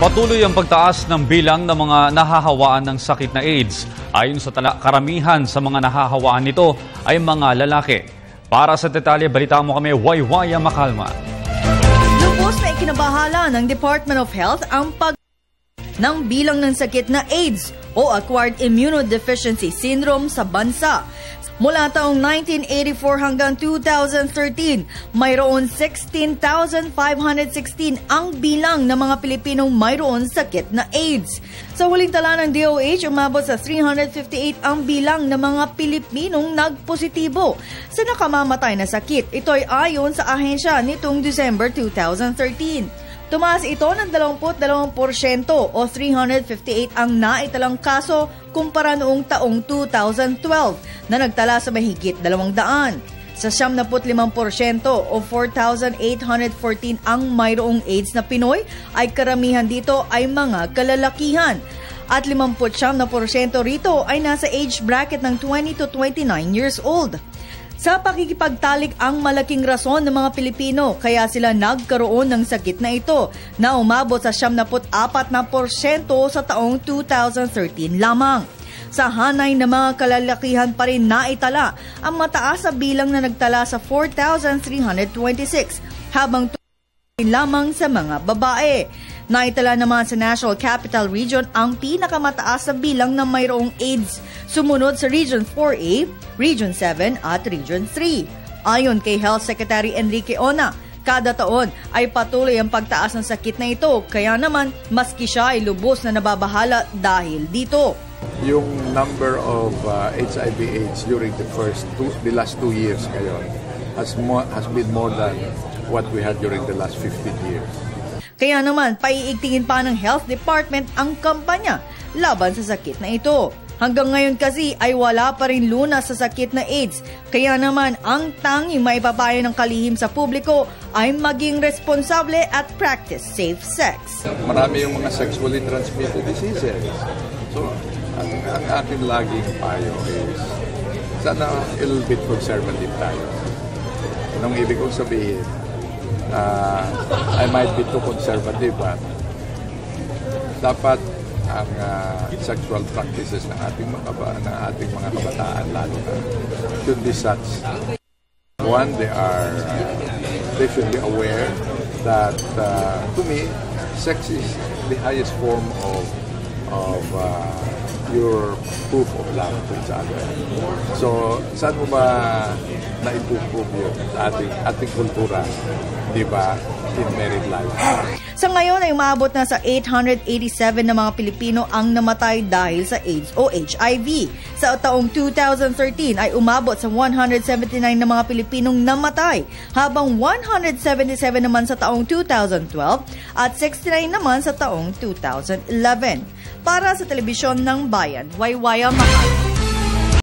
Patuloy ang pagtaas ng bilang ng mga nahahawaan ng sakit na AIDS. Ayon sa karamihan sa mga nahahawaan nito ay mga lalaki. Para sa detalye, balita mo kami, Waywaya Makalma. Lubos na ikinabahala ng Department of Health ang ng bilang ng sakit na AIDS o Acquired Immunodeficiency Syndrome sa bansa. Mula taong 1984 hanggang 2013, mayroon 16,516 ang bilang ng mga Pilipinong mayroon sakit na AIDS. Sa huling tala ng DOH, umabot sa 358 ang bilang ng mga Pilipinong nagpositibo sa nakamamatay na sakit. Ito ay ayon sa ahensya nitong December 2013. Tumaas ito ng 22% o 358 ang naitalang kaso kumpara noong taong 2012 na nagtala sa mahigit 200. Sa 75% o 4,814 ang mayroong AIDS na Pinoy ay karamihan dito ay mga kalalakihan. At 59% rito ay nasa age bracket ng 20 to 29 years old. Sa pakikipagtalik ang malaking rason ng mga Pilipino kaya sila nagkaroon ng sakit na ito na umabot sa 74% sa taong 2013 lamang. Sa hanay ng mga kalalakihan pa rin naitala ang mataas na bilang na nagtala sa 4,326 habang lamang sa mga babae. Naitala naman sa National Capital Region ang pinakamataas na bilang na mayroong AIDS, sumunod sa Region 4A, Region 7 at Region 3. Ayon kay Health Secretary Enrique Ona, kada taon ay patuloy ang pagtaas ng sakit na ito, kaya naman maski siya ay lubos na nababahala dahil dito. Yung number of HIV/AIDS during the last 2 years ngayon has been more than what we had during the last 15 years. Kaya naman, paiigtingin pa ng Health Department ang kampanya laban sa sakit na ito. Hanggang ngayon kasi ay wala pa rin lunas sa sakit na AIDS. Kaya naman, ang tanging maipapayo ng kalihim sa publiko ay maging responsable at practice safe sex. Marami yung mga sexually transmitted diseases. So, ang aking laging payo is sana a little bit conservative tayo. Anong ibig kong sabihin? I might be too conservative, but dapat ang sexual practices ng ating mga kabataan lalo na should be such. One, they should be aware that to me, sex is the highest form of your proof of love to each other. So, saan mo ba na-improve yun sa ating kultura, di ba, in married life? Sa ngayon ay umabot na sa 887 na mga Pilipino ang namatay dahil sa AIDS o HIV. Sa taong 2013 ay umabot sa 179 na mga Pilipinong namatay, habang 177 naman sa taong 2012 at 69 naman sa taong 2011. Para sa Telebisyon ng Bayan, Waywaya Makalma.